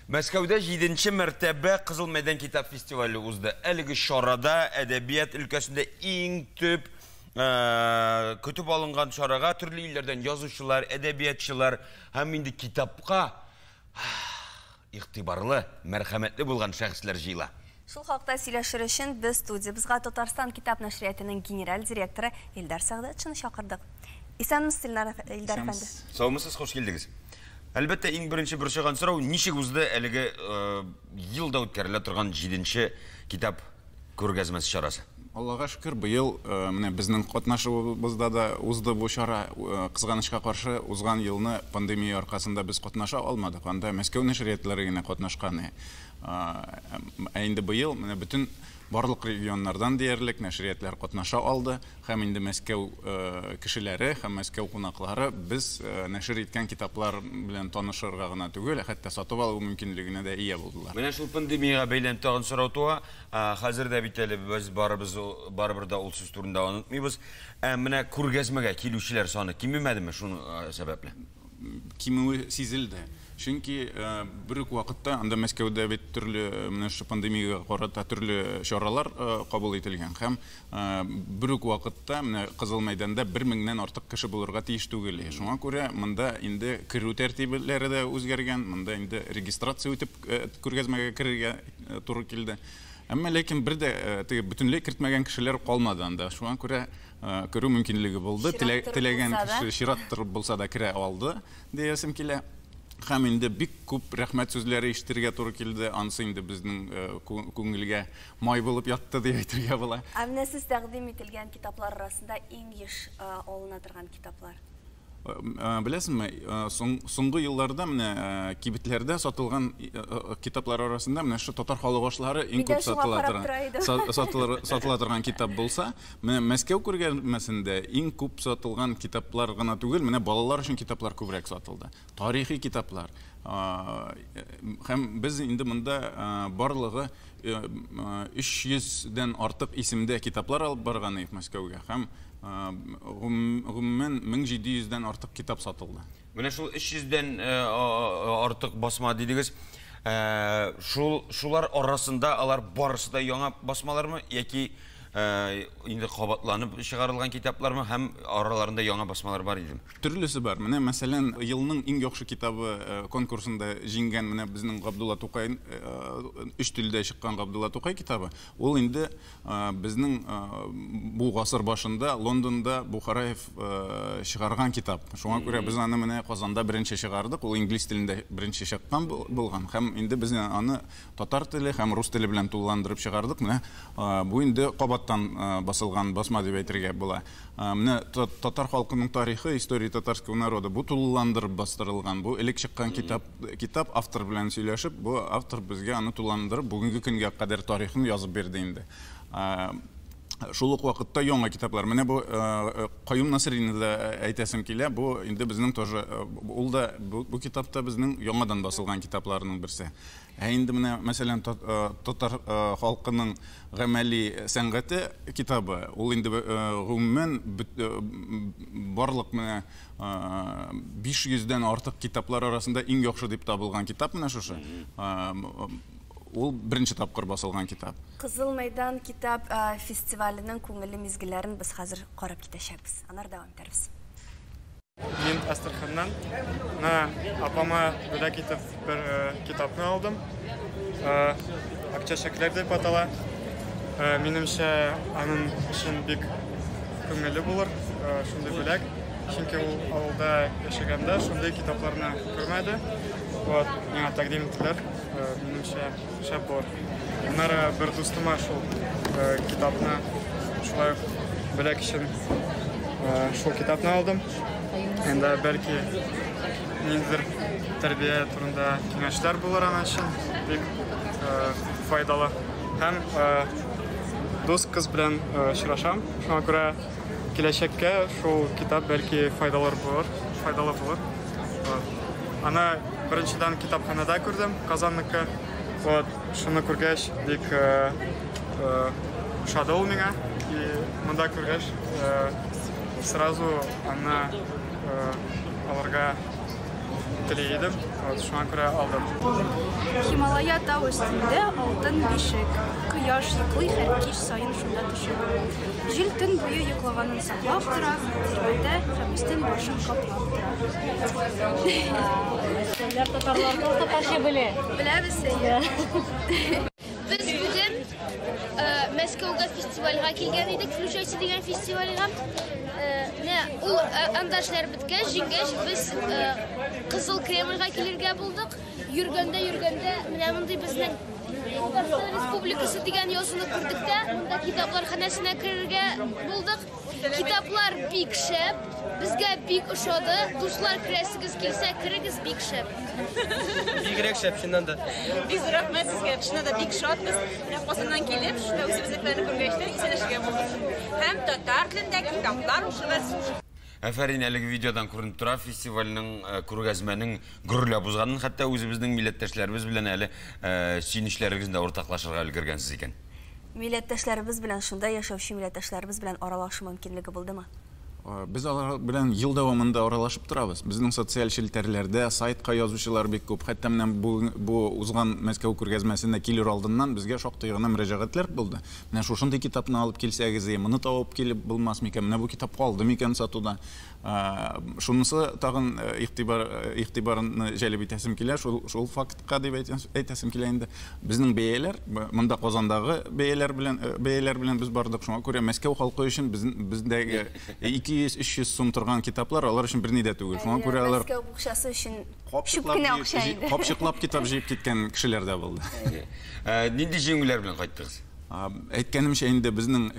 Мәскәүдә 7-нче мәртәбә Кызыл мәйдан китап фестивале узды. Әлеге шарада әдәбият өлкәсендә иң төп көтеп алынган шарага төрле илләрдән язучылар, әдәбиятчылар һәм инде китапка игътибарлы, мәрхәмәтле булган шәхесләр җыела. Шул хакта сөйләшер өчен без студиябызга Татарстан китап нәшриятының генераль директоры Илдар Сәгъдәтшин чакырдык. Исәнмесез, Илдар әфәнде. Саумысыз, хош килдегез. Әлбәттә, иң беренче борчыган сорау, ничек узды әлеге елда үткәрелә торган 7-нче китап күргәзмәсе чарасы? Аллага шөкер, быел безнең катнашуыбызда да узды бу чара. Кызганычка каршы, узган елны пандемия аркасында без катнаша алмадык. Анда Мәскәү нәшриятләре генә катнашкан. Инде быел бөтен барлык регионнардан диярлек нәшриятләр катнаша алды. Һәм инде Мәскәү кешеләре һәм Мәскәү кунаклары без нәшр иткән китаплар белән танышырга гына түгел, хәтта сатып алу мөмкинлегенә дә ия булдылар. Менә шул пандемияга бәйләнеп тагын сорау туа. Хәзер дә бит әле без барыбер да ул сүз турында онытмыйбыз. Менә күргәзмәгә килүчеләр саны кимемәдеме шуның сәбәпле? Кимүе сизелде. Чөнки бер үк вакытта анда Мәскәүдә бит төрле менә шу пандемиягә карата төрле чаралар кабул ителгән. Һәм бер үк вакытта менә Кызыл мәйданда 1000-нән артык кеше булырга тиеш түгел. Шуңа күрә монда инде керү тәртипләре дә үзгәргән. Монда инде регистрация үтеп күргәзмәгә керергә туры килде. Әмма ләкин бер дә бөтенләй кертмәгән кешеләр калмады анда. Шуңа күрә керү мөмкинлеге булды. Теләгән кеше чираттыр булса да керә алды диясем килә. Һәм инде бик күп рәхмәт сүзләре ишетергә туры килде. Ансы инде безнең күңелгә май булып ятты дип әйтергә була. Менә сез тәкъдим ителгән китаплар арасында иң еш алына торган китаплар. Беләсезме, соңгы елларда менә кибетләрдә сатылган китаплар арасында менә шу татар халыгышлары иң күп сатыла торган китап булса, менә Мәскәү күргәзмәсендә иң күп сатылган китаплар гына түгел, менә балалар өчен китаплар күбрәк сатылды. Тарихи китаплар. Һәм без инде монда барлыгы 300-дән артык исемдә китаплар алып барган идек Мәскәүгә. Һәм гомумән 1700-дән артык китап сатылды. Менә шул 300-дән артык басма дидегез. Шулар арасында алар барысы да яңа басмалармы яки инде кабатланып чыгарылган китаплармы һәм араларында яңа басмалар бар иде? Төрлесе бар. Менә мәсәлән, елның иң яхшы китабы конкурсында җиңгән менә безнең Габдулла Тукай 3 телдә чыккан Габдулла Тукай китабы. Ул инде безнең бу гасыр башында Лондонда Бухараев чыгарган китап. Шуңа күрә без аны менә Казанда беренче чыгардык. Ул инглиз телендә беренче чыккан булган. Һәм инде без аны татар теле һәм рус теле белән тулыландырып чыгардык. Менә бу инде басылган басма дип әйтергә була. Менә татар халкының тарихы, история татарского народа бу тулыландырып бастырылган. Бу элек чыккан китап автор белән сөйләшеп, бу автор безгә аны тулыландырып бүгенге көнгә кадәр тарихын язып берде инде. Шул ук вакытта яңа китаплар. Менә бу Каюм Насыйрине дә әйтәсем килә. Бу инде безнең тоже ул да бу китапта безнең яңадан басылган китапларның берсе. Инде менә мәсәлән татар халкының гамәли сәнгате китабы. Ул инде гомумән барлык менә 500-дән артык китаплар арасында иң яхшы дип табылган китап менә шушы. Ул беренче тапкыр басылган китап. Кызыл мәйдан китап фестиваленең күңелле мизгелләрен без хәзер карап китәчәкбез. Аннары дәвам итәрбез. Мин Астраханнан апама бүләк итеп бер китапны алдым. Акча шәкләр дип атала. Минемчә, аның өчен бик күңелле булыр шундый бүләк. Чөнки ул авылда яшәгәндә шундый китапларны күрмәде. Вот, миңа тәкъдим иттеләр. Минемчә, шәп булыр. Аннары бер дустыма шул китапны шулай бүләк өчен шул китапны алдым. Енді бәлки ниндидер тәрбия турында киңәшләр булыр аның өчен бик файдалы. Һәм дус кыз белән очрашам. Шуңа күрә киләчәккә шул китап бәлки файдалы булыр. Аны беренчедән китапханәдә күрдем, Казанныкы. Вот, шуны күргәч бик ошады ул миңа. Монда күргәч сразу аны аларга телейdim. Шуңа күрә алдым. Himалая тау өстендә алтын бишек. Кояш йоклый һәр кич саен шунда төшеп. Җил төн буе йоклаганын саклап тора, зирвәтә һәм өстен башын каплап тора. Беләбез. Biz bugün Мәскәүгә фестивальгә килгән идек, Включайся дигән фестивальгә. Ул андашlar беткәч, җиңгәч, без Кызыл Кремльгә килергә булдык. Йөргәндә, менә мондый безнең Татарстан Республикасы дигән язуны күрдек тә, монда китаплар ханәсенә керергә булдык. Китаплар бик шәп, безгә бик ошады. Дуслар, керәсегез килсә, керегез бик шәп. Бигрәк шәп шуннан да. Biz рәхмәт сезгә. Шунда да бик шатбыз. Казаннан килеп, шунда үзебезнекне күргәчтә исәнләшергә булдык. Һәм татар телендә китаплар укыгыз. Әфәрин әлеге видеодан күренеп тора, фестивальның күргәзмәнең гөрләп узганын, хәтта үзебезнең милләттәшләребез белән әле сөйнешләрегездә уртаклашырга өлгергәнсез икән. Милләттәшләребез белән шунда яшәүче милләттәшләребез белән аралашу мөмкинлеге булдымы? Без алар белән ел дәвамында аралашып торабыз. Безнең социаль челтәрләрдә сайтка язучылар бик күп. Хәтта менә бу узган Мәскәү күргәзмәсенә килер алдыннан безгә шактый гына мөрәҗәгатьләр булды. Менә шушындый китапны алып килсәгез, моны табып килеп булмас микән? Менә бу китап калды микән сатуда? Шунысы тагын игътибарны җәлеп итәсем килә, шул фактка дип әйтәсем килә инде. Безнең бәяләр, монда Казандагы бәяләр белән без бардык. Шуңа күрә Мәскәү халкы өчен бездәге 200-300 сум торган китаплар алар өчен берни дә түгел. Шуңа күрә алар Мәскәү букчасы өчен күп кенә акча инде. Капчыклап китап җыеп киткән кешеләр дә булды. Нинди җиңүләр белән кайттыгыз? Әйткәнемчә инде безнең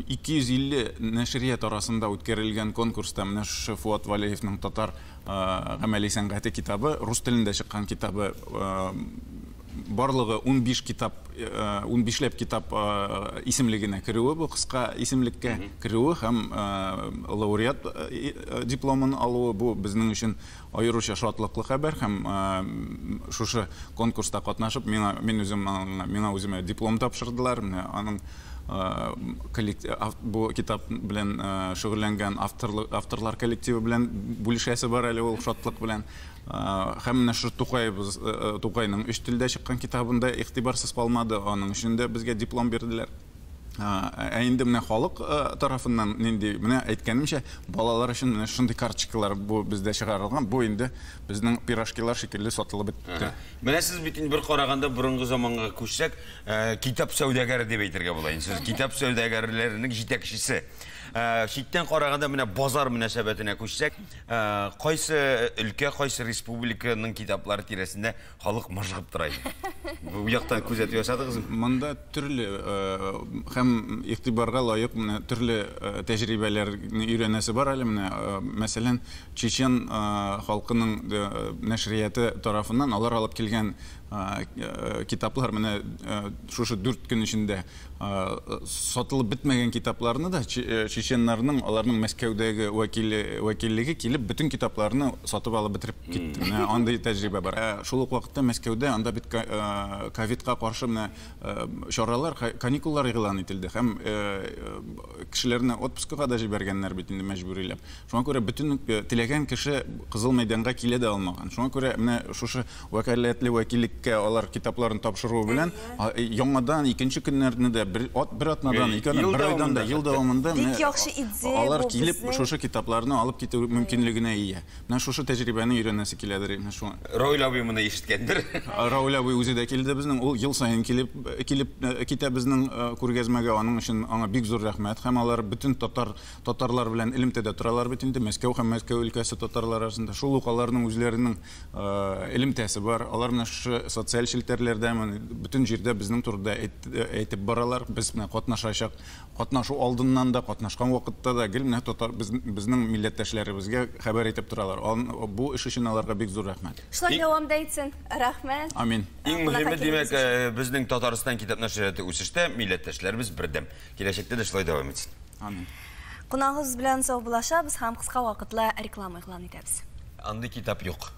250 нәшрият арасында үткәрелгән конкурста менә шу Фуат Валеевның татар гамәли сәнгате китабы, рус телендә чыккан китабы барлыгы 15ләп китап исемлегенә керүе, бу кыска исемлеккә керүе һәм лауреат дипломын алуы бу безнең өчен аеруча шатлыклы хәбәр һәм шушы конкурста катнашып миңа үземә диплом тапшырдылар. Аның бу китап белән шөгыльләнгән авторлар коллективы белән бүлешәсе бар әле ул шатлык белән. Һәм менә шу Тукайның 3 телдә чыккан китабында игътибарсыз калмады, аның өчен дә безгә диплом бирделәр. Инде менә халык тарафыннан нинди менә әйткәнемчә балалар өчен менә шундый карточкалар бу бездә чыгарылган, бу инде безнең пирожкилар шикелле сатылып бетте. Менә сез бит инде бер караганда борынгы заманга күчсәк, китап сәүдәгәре дип әйтергә була. Сез китап сәүдәгәрләренең җитәкчесе. Читтән караганда менә базар мөнәсәбәтенә күчсәк, кайсы өлкә, кайсы республиканың китаплары тирәсендә халык мыжгып тора иде. Бу яктан күзәтү ясадыгызмы? Монда төрле һәм игътибарга лаек менә төрле тәҗрибәләрне өйрәнәсе бар әле менә. Мәсәлән, чечен халкының нәшрияты тарафыннан алар алып килгән китаплар менә шушы 4 көн эчендә сатылып бетмәгән китапларны да чеченнарның, аларның Мәскәүдәге вәкиллеге килеп бөтен китапларны сатып алып бетереп китте. Менә андый тәҗрибә бар. Шул ук вакытта Мәскәүдә анда бит ковидка каршы менә чаралар, каникуллар игълан ителде һәм кешеләрне отпускага да җибәргәннәр бит инде мәҗбүриләп. Шуңа күрә бөтен теләгән кеше Кызыл мәйданга килә дә алмаган. Шуңа күрә менә шушы вәкаләтле вәкиллеккә алар китапларын тапшыру белән яңадан икенче көннәрне дә бер атнадан, бер айдан да ел дәвамында алар килеп шушы китапларны алып китү мөмкинлегенә ия. Менә шушы тәҗрибәне өйрәнәсе киләдер. Раул абый моны ишеткәндер. Раул абый үзе дә килде безнең, ул ел сайын килеп китә безнең күргәзмәгә, аның өчен аңа бик зур рәхмәт. Һәм алар бөтен татарлар белән элемтәдә торалар бит инде, Мәскәү һәм Мәскәү өлкәсе татарлар арасында. Шул ук аларның үзләренең элемтәсе бар. Алар менә шу социаль челтәрләрдә бөтен җирдә безнең турыда әйтеп баралар. Без менә катнашачак, катнашу алдыннан да, катнашкан вакытта да гел менә безнең милләттәшләребезгә хәбәр итеп торалар. Бу эш өчен аларга бик зур рәхмәт. Шулай дәвамда итсен. Рәхмәт. Амин. Иң мөһиме, димәк, безнең Татарстан китап нәшрияты үсештә, милләттәшләребез бердәм. Киләчәктә дә шулай дәвам итсен. Амин. Кунагыбыз белән саубулашабыз һәм кыска вакытлы реклама игълан итәбез. Андый китап юк.